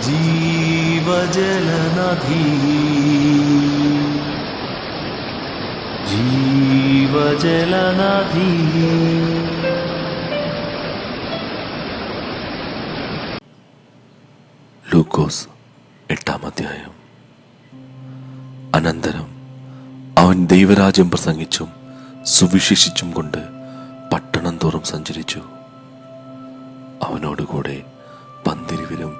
ജീവജലനദി ജീവജലനദി. ലൂക്കോസ് 8-ാം അധ്യായം. അനന്തരം അവൻ ദൈവരാജ്യം പ്രസംഗിച്ചും സുവിശേഷിച്ചും കൊണ്ട് പട്ടണം തോറും സഞ്ചരിച്ചു. അവനോടുകൂടെ പന്തിരുവരും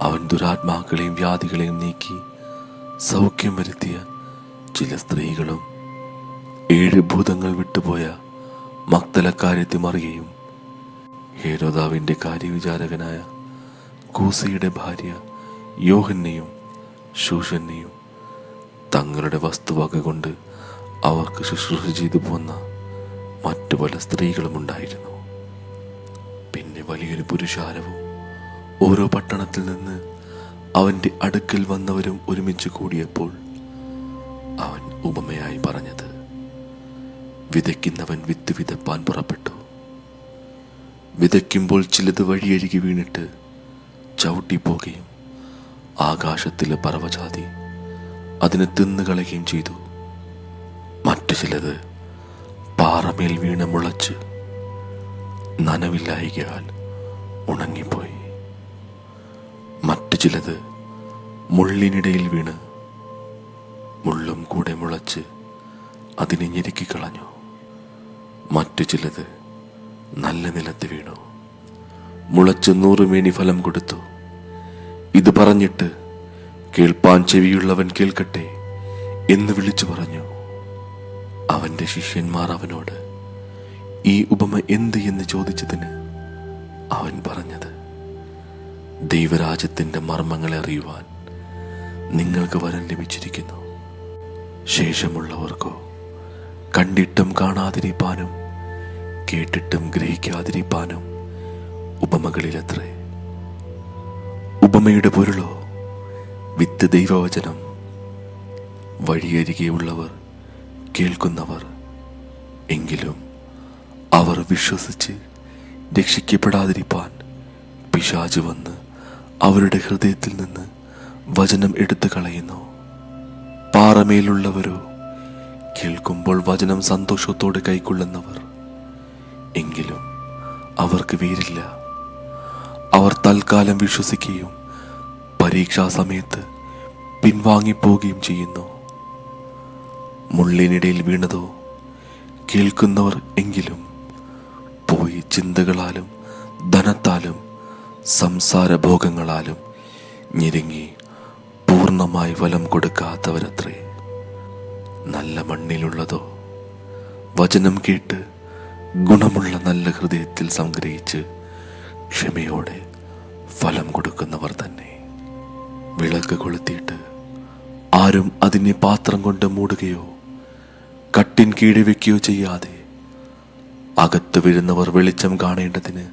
അവൻ ദുരാത്മാക്കളെയും വ്യാധികളെയും നീക്കി സൗഖ്യം വരുത്തിയ ചില സ്ത്രീകളും 7 ഭൂതങ്ങൾ വിട്ടുപോയ മഗ്ദലക്കാരത്തി മറിയയും ഹേരോദാവിന്റെ കാര്യവിചാരകനായ കൂസയുടെ ഭാര്യ യോഹന്നയും ശൂഷന്നെയും തങ്ങളുടെ വസ്തുവക കൊണ്ട് അവർക്ക് ശുശ്രൂഷ ചെയ്തു പോന്ന മറ്റു പല സ്ത്രീകളും ഉണ്ടായിരുന്നു. പിന്നെ വലിയൊരു പുരുഷാരവും ഓരോ പട്ടണത്തിൽ നിന്ന് അവന്റെ അടുക്കൽ വന്നവരും ഒരുമിച്ച് കൂടിയപ്പോൾ അവൻ ഉപമയായി പറഞ്ഞത്: വിതയ്ക്കുന്നവൻ വിത്ത് വിതപ്പാൻ പുറപ്പെട്ടു. വിതയ്ക്കുമ്പോൾ ചിലത് വഴിയരികി വീണിട്ട് ചവിട്ടിപ്പോകുകയും ആകാശത്തിലെ പറവജാതി അതിനെ തിന്നുകളയുകയും ചെയ്തു. മറ്റു ചിലത് പാറമേൽ വീണ മുളച്ച് നനവില്ലായികയാൽ ഉണങ്ങിപ്പോയി. മറ്റു ചിലത് മുള്ളിനിടയിൽ വീണ് മുള്ളും കൂടെ മുളച്ച് അതിനെ ഞെരുക്കിക്കളഞ്ഞു. മറ്റു ചിലത് നല്ല നിലത്ത് വീണു, മുളച്ച് 100 മേനി ഫലം കൊടുത്തു. ഇത് പറഞ്ഞിട്ട് കേൾപ്പാൻ ചെവിയുള്ളവൻ കേൾക്കട്ടെ എന്ന് വിളിച്ചു പറഞ്ഞു. അവന്റെ ശിഷ്യന്മാർ അവനോട് ഈ ഉപമ എന്ത് എന്ന് ചോദിച്ചതിന് അവൻ പറഞ്ഞത്: ദൈവരാജ്യത്തിന്റെ മർമ്മങ്ങളെ അറിയുവാൻ നിങ്ങൾക്ക് വരം ലഭിച്ചിരിക്കുന്നു. ശേഷമുള്ളവർക്കോ കണ്ടിട്ടും കാണാതിരിപ്പാനും കേട്ടിട്ടും ഗ്രഹിക്കാതിരിപ്പാനും ഉപമകളിലത്രേ. ഉപമയുടെ പൊരുളോ വിത്ത് ദൈവവചനം. വഴിയരികെയുള്ളവർ കേൾക്കുന്നവർ, എങ്കിലും അവർ വിശ്വസിച്ച് രക്ഷിക്കപ്പെടാതിരിപ്പാൻ പിശാച് വന്ന് അവരുടെ ഹൃദയത്തിൽ നിന്ന് വചനം എടുത്തു കളയുന്നു. പാറമേലുള്ളവരോ കേൾക്കുമ്പോൾ വചനം സന്തോഷത്തോടെ കൈക്കൊള്ളുന്നവർ, എങ്കിലും അവർക്ക് വേരില്ല. അവർ തൽക്കാലം വിശ്വസിക്കുകയും പരീക്ഷാ സമയത്ത് പിൻവാങ്ങിപ്പോവുകയും ചെയ്യുന്നു. മുള്ളിനിടയിൽ വീണതോ കേൾക്കുന്നവർ, എങ്കിലും പോയി ചിന്തകളാലും ധനത്താലും സംസാരഭോഗങ്ങളാലും ഞെരുങ്ങി പൂർണ്ണമായി ഫലം കൊടുക്കാത്തവരത്രേ. നല്ല മണ്ണിലുള്ളതോ വചനം കേട്ട് ഗുണമുള്ള നല്ല ഹൃദയത്തിൽ സംഗ്രഹിച്ച് ക്ഷമയോടെ ഫലം കൊടുക്കുന്നവർ തന്നെ. വിളക്ക് കൊളുത്തിയിട്ട് ആരും അതിനെ പാത്രം കൊണ്ട് മൂടുകയോ കട്ടിൻ കീഴെ വെക്കുകയോ ചെയ്യാതെ അകത്ത് വരുന്നവർ വെളിച്ചം കാണേണ്ടതിന്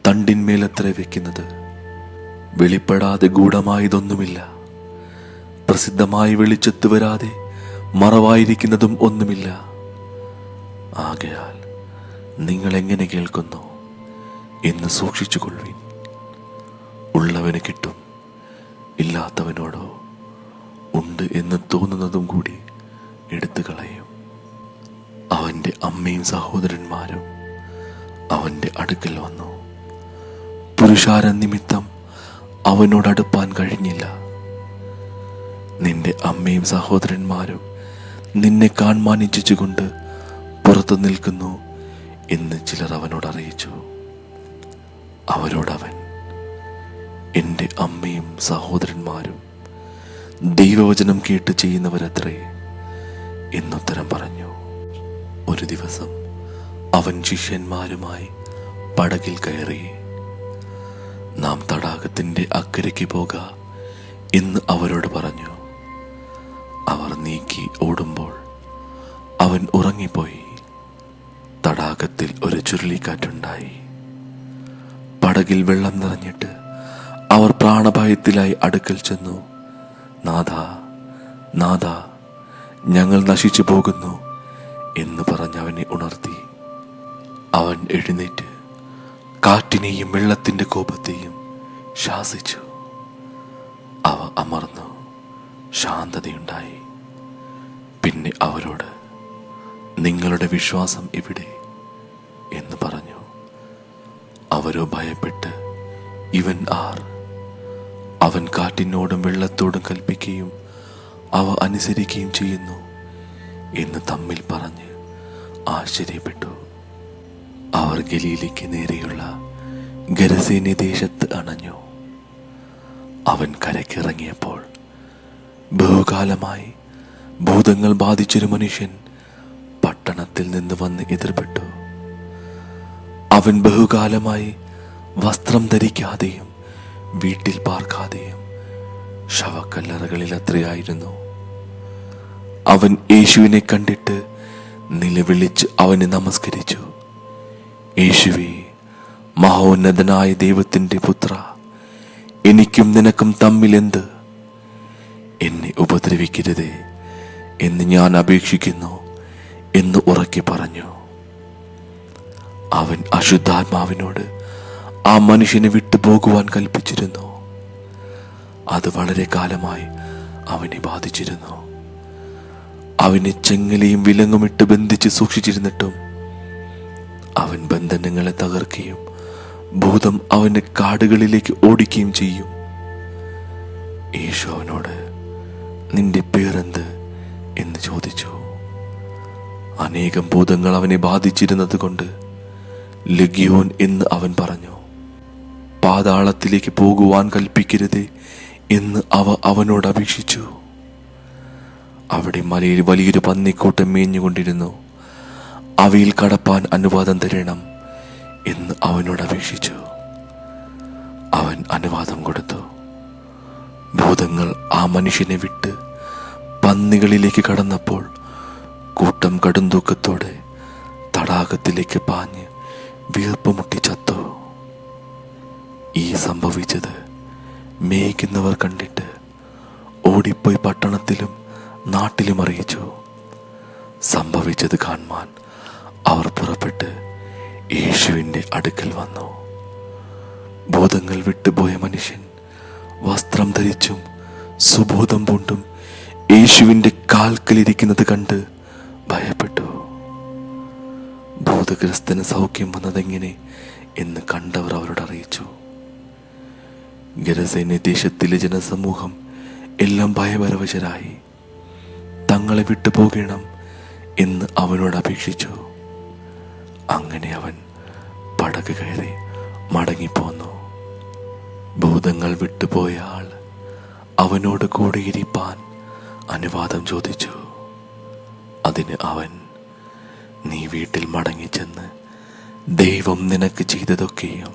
തണ്ടിന്മേലത്രേ വെക്കുന്നത്. വെളിപ്പെടാതെ ഗൂഢമായതൊന്നുമില്ല, പ്രസിദ്ധമായി വെളിച്ചത്ത് വരാതെ മറവായിരിക്കുന്നതും ഒന്നുമില്ല. ആകയാൽ നിങ്ങൾ എങ്ങനെ കേൾക്കുന്നു എന്ന് സൂക്ഷിച്ചുകൊള്ളുവിൻ. ഉള്ളവന് കിട്ടും, ഇല്ലാത്തവനോടോ ഉണ്ട് എന്ന് തോന്നുന്നതും കൂടി എടുത്തു കളയും. അവന്റെ അമ്മയും സഹോദരന്മാരും അവന്റെ അടുക്കൽ വന്നു. പുരുഷാരം നിമിത്തം അവനോടടുപ്പാൻ കഴിഞ്ഞില്ല. നിന്റെ അമ്മയും സഹോദരന്മാരും നിന്നെ കാണാൻ ഇച്ഛിച്ചുകൊണ്ട് പുറത്തു നിൽക്കുന്നു എന്ന് ചിലർ അവനോട് അറിയിച്ചു. അവരോടവൻ: എൻ്റെ അമ്മയും സഹോദരന്മാരും ദൈവവചനം കേട്ട് ചെയ്യുന്നവരത്രേ എന്നുത്തരം പറഞ്ഞു. ഒരു ദിവസം അവൻ ശിഷ്യന്മാരുമായി പടകിൽ കയറി, നാം തടാകത്തിന്റെ അക്കരയ്ക്ക് പോക എന്ന് അവരോട് പറഞ്ഞു. അവർ നീക്കി ഓടുമ്പോൾ അവൻ ഉറങ്ങിപ്പോയി. തടാകത്തിൽ ഒരു ചുഴലിക്കാറ്റുണ്ടായി. പടകിൽ വെള്ളം നിറഞ്ഞിട്ട് അവർ പ്രാണഭയത്തിലായി അടുക്കൽ ചെന്നു. നാഥാ, നാഥാ, ഞങ്ങൾ നശിച്ചു പോകുന്നു എന്ന് പറഞ്ഞ് അവനെ ഉണർത്തി. അവൻ എഴുന്നേറ്റ് കാറ്റിനെയും വെള്ളത്തിന്റെ കോപത്തെയും ശാസിച്ചു. അവ അമർന്നു. ശാന്തതയുണ്ടായി. പിന്നെ അവരോട്, നിങ്ങളുടെ വിശ്വാസം എവിടെ എന്ന് പറഞ്ഞു. അവരോ ഭയപ്പെട്ട്, ഇവൻ ആർ? അവൻ കാറ്റിനോടും വെള്ളത്തോടും കൽപ്പിക്കുകയും അവ അനുസരിക്കുകയും ചെയ്യുന്നു എന്ന് തമ്മിൽ പറഞ്ഞ് ആശ്ചര്യപ്പെട്ടു. അവർ ഗലീലയ്ക്ക് നേരെയുള്ള ഗരസേന്യ ദേശത്ത് അണഞ്ഞു. അവൻ കരക്കിറങ്ങിയപ്പോൾ ബഹുകാലമായി ഭൂതങ്ങൾ ബാധിച്ചൊരു മനുഷ്യൻ പട്ടണത്തിൽ നിന്ന് വന്ന് എതിർപ്പെട്ടു. അവൻ ബഹുകാലമായി വസ്ത്രം ധരിക്കാതെയും വീട്ടിൽ പാർക്കാതെയും ശവക്കല്ലറകളിൽ അത്രയായിരുന്നു. അവൻ യേശുവിനെ കണ്ടിട്ട് നിലവിളിച്ച് അവനെ നമസ്കരിച്ചു. യേശുവേ, മഹോന്നതനായ ദൈവത്തിൻ്റെ പുത്ര, എനിക്കും നിനക്കും തമ്മിൽ എന്ത്? എന്നെ ഉപദ്രവിക്കരുതേ എന്ന് ഞാൻ അപേക്ഷിക്കുന്നു എന്ന് ഉറക്കെ പറഞ്ഞു. അവൻ അശുദ്ധാത്മാവിനോട് ആ മനുഷ്യനെ വിട്ടുപോകുവാൻ കൽപ്പിച്ചിരുന്നു. അത് വളരെ കാലമായി അവനെ ബാധിച്ചിരുന്നു. അവനെ ചെങ്ങലയും വിലങ്ങുമിട്ട് ബന്ധിച്ച് സൂക്ഷിച്ചിരുന്നിട്ടും അവൻ ബന്ധനങ്ങളെ തകർക്കുകയും ഭൂതം അവന്റെ കാടുകളിലേക്ക് ഓടിക്കുകയും ചെയ്യും. യേശു അവനോട്, നിന്റെ പേരെന്ത് എന്ന് ചോദിച്ചു. അനേകം ഭൂതങ്ങൾ അവനെ ബാധിച്ചിരുന്നത് കൊണ്ട് ലഗ്യോൻ എന്ന് അവൻ പറഞ്ഞു. പാതാളത്തിലേക്ക് പോകുവാൻ കൽപ്പിക്കരുതേ എന്ന് അവനോട് അപേക്ഷിച്ചു. അവിടെ മലയിൽ വലിയൊരു പന്നിക്കൂട്ടം മേഞ്ഞുകൊണ്ടിരുന്നു. അവയിൽ കടപ്പാൻ അനുവാദം തരണം എന്ന് അവനോട് അപേക്ഷിച്ചു. അവൻ അനുവാദം കൊടുത്തു. ഭൂതങ്ങൾ ആ മനുഷ്യനെ വിട്ട് പന്നികളിലേക്ക് കടന്നപ്പോൾ കൂട്ടം കടുംതൂക്കത്തോടെ തടാകത്തിലേക്ക് പാഞ്ഞ് വീർപ്പുമുട്ടി ചത്തു. ഈ സംഭവിച്ചത് മേയ്ക്കുന്നവർ കണ്ടിട്ട് ഓടിപ്പോയി പട്ടണത്തിലും നാട്ടിലും അറിയിച്ചു. സംഭവിച്ചത് കാണുവാൻ അവർ പുറപ്പെട്ട് യേശുവിൻ്റെ അടുക്കൽ വന്നു. ഭൂതങ്ങൾ വിട്ടുപോയ മനുഷ്യൻ വസ്ത്രം ധരിച്ചും സുബോധം പൂണ്ടും യേശുവിൻ്റെ കാൽക്കലിരിക്കുന്നത് കണ്ട് ഭയപ്പെട്ടു. ഭൂതഗ്രസ്തന് സൗഖ്യം വന്നതെങ്ങനെ എന്ന് കണ്ടവർ അവരോട് അറിയിച്ചു. ഗരസേന്യ ദേശത്തിലെ ജനസമൂഹം എല്ലാം ഭയപരവശരായി തങ്ങളെ വിട്ടുപോകണം എന്ന് അവനോട് അപേക്ഷിച്ചു. അങ്ങനെ അവൻ പടക് കയറി മടങ്ങിപ്പോന്നു. ഭൂതങ്ങൾ വിട്ടുപോയ ആൾ അവനോട് കൂടെ ഇരിപ്പാൻ അനുവാദം ചോദിച്ചു. അതിന് അവൻ, നീ വീട്ടിൽ മടങ്ങിച്ചെന്ന് ദൈവം നിനക്ക് ചെയ്തതൊക്കെയും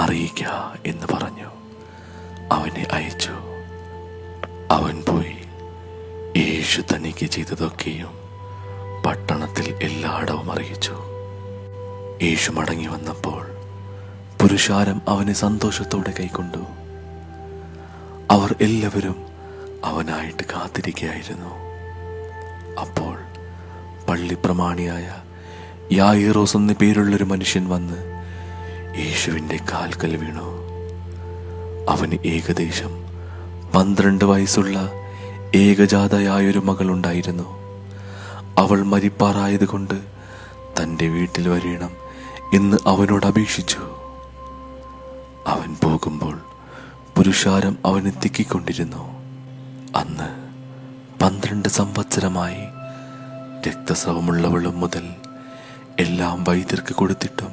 അറിയിക്ക എന്ന് പറഞ്ഞു അവനെ അയച്ചു. അവൻ പോയി യേശു തനിക്ക് ചെയ്തതൊക്കെയും പട്ടണത്തിൽ എല്ലായിടവും അറിയിച്ചു. യേശു മടങ്ങി വന്നപ്പോൾ പുരുഷാരം അവനെ സന്തോഷത്തോടെ കൈക്കൊണ്ടു. അവർ എല്ലാവരും അവനായിട്ട് കാത്തിരിക്കുകയായിരുന്നു. അപ്പോൾ പള്ളിപ്രമാണിയായ യായിറോസ് എന്ന പേരുള്ളൊരു മനുഷ്യൻ വന്ന് യേശുവിൻ്റെ കാൽക്കൽ വീണു. അവന് ഏകദേശം 12 വയസ്സുള്ള ഏകജാതയായൊരു മകളുണ്ടായിരുന്നു. അവൾ മരിപ്പാറായതുകൊണ്ട് തൻ്റെ വീട്ടിൽ വരണം എന്ന് അവനോട് അപേക്ഷിച്ചു. അവൻ പോകുമ്പോൾ പുരുഷാരം അവനെ തിക്കിക്കൊണ്ടിരുന്നു. അന്ന് 12 സംവത്സരമായി രക്തസ്രവമുള്ളവളും മുതൽ എല്ലാം വൈദ്യർക്ക് കൊടുത്തിട്ടും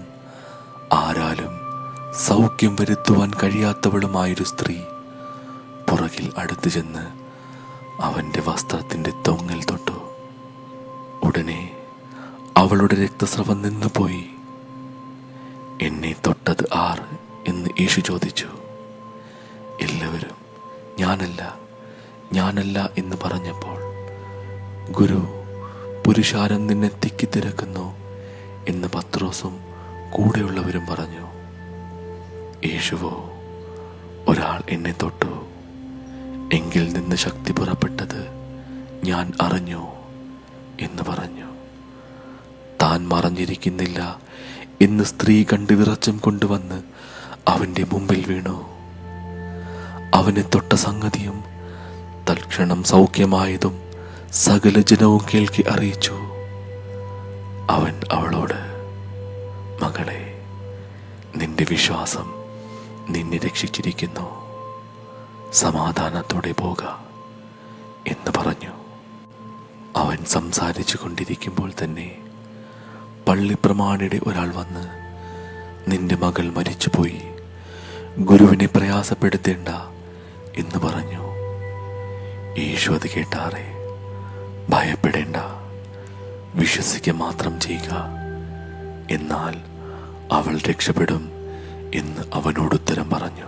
ആരാലും സൗഖ്യം വരുത്തുവാൻ കഴിയാത്തവളുമായൊരു സ്ത്രീ പുറകിൽ അടുത്തു ചെന്ന് അവൻ്റെ വസ്ത്രത്തിൻ്റെ തൊങ്ങൽ തൊട്ടു. ഉടനെ അവളുടെ രക്തസ്രവം നിന്നുപോയി. എന്നെ തൊട്ടത് ആർ എന്ന് യേശു ചോദിച്ചു. എല്ലാവരും ഞാനല്ല എന്ന് പറഞ്ഞപ്പോൾ, ഗുരു, പുരുഷാരം നിന്നെ തിക്കിത്തിരക്കുന്നു എന്ന് പത്രോസും കൂടെയുള്ളവരും പറഞ്ഞു. യേശുവോ, ഒരാൾ എന്നെ തൊട്ടു, എങ്കിൽ നിന്ന് ശക്തി പുറപ്പെട്ടത് ഞാൻ അറിഞ്ഞു എന്ന് പറഞ്ഞു. താൻ മറഞ്ഞിരിക്കുന്നില്ല എന്ന് സ്ത്രീ കണ്ട് വിറച്ചം കൊണ്ടുവന്ന് അവൻ്റെ മുമ്പിൽ വീണു. അവൻ അവനെ തൊട്ട സംഗതിയും തൽക്ഷണം സൗഖ്യമായതും സകല ജനവും കേൾക്കി അറിയിച്ചു. അവൻ അവളോട്, മകളെ, നിന്റെ വിശ്വാസം നിന്നെ രക്ഷിച്ചിരിക്കുന്നു, സമാധാനത്തോടെ പോക എന്ന് പറഞ്ഞു. അവൻ സംസാരിച്ചു കൊണ്ടിരിക്കുമ്പോൾ തന്നെ പള്ളിപ്രമാണിയുടെ ഒരാൾ വന്ന്, നിന്റെ മകൾ മരിച്ചുപോയി, ഗുരുവിനെ പ്രയാസപ്പെടുത്തേണ്ട എന്ന് പറഞ്ഞു. യേശു അത് കേട്ടാറെ, ഭയപ്പെടേണ്ട, വിശ്വസിക്കുക മാത്രം ചെയ്യുക, എന്നാൽ അവൾ രക്ഷപ്പെടും എന്ന് അവനോട് ഉത്തരം പറഞ്ഞു.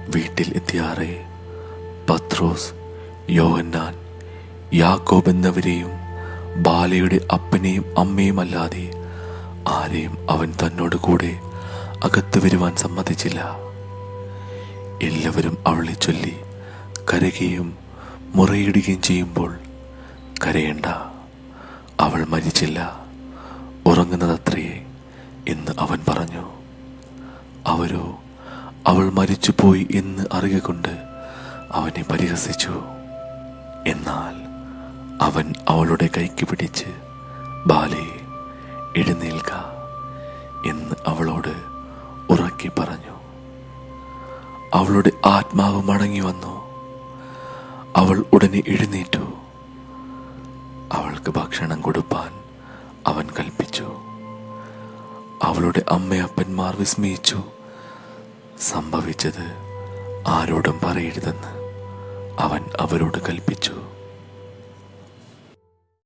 വീട്ടിൽ എത്തിയാറെ പത്രോസ്, യോഹന്നാൻ, യാക്കോബ് എന്നവരെയും ബാലയുടെ അപ്പനെയും അമ്മയും അല്ലാതെ ആരെയും അവൻ തന്നോട് കൂടെ അകത്ത് വരുവാൻ സമ്മതിച്ചില്ല. എല്ലാവരും അവളെ ചൊല്ലി കരയുകയും മുറയിടുകയും ചെയ്യുമ്പോൾ, കരയേണ്ട, അവൾ മരിച്ചില്ല, ഉറങ്ങുന്നതത്രേ എന്ന് അവൻ പറഞ്ഞു. അവരോ അവൾ മരിച്ചുപോയി എന്ന് അറിയുകൊണ്ട് അവനെ പരിഹസിച്ചു. എന്നാൽ അവൻ അവളുടെ കൈക്ക് പിടിച്ച്, ബാലേ, എഴുന്നേൽക്ക എന്ന് അവളോട് ഉറക്കി പറഞ്ഞു. അവളുടെ ആത്മാവ് മടങ്ങി വന്നു. അവൾ ഉടനെ എഴുന്നേറ്റു. അവൾക്ക് ഭക്ഷണം കൊടുപ്പാൻ അവൻ കൽപ്പിച്ചു. അവളുടെ അമ്മയപ്പന്മാർ വിസ്മയിച്ചു. സംഭവിച്ചത് ആരോടും പറയരുതെന്ന് അവൻ അവരോട് കൽപ്പിച്ചു.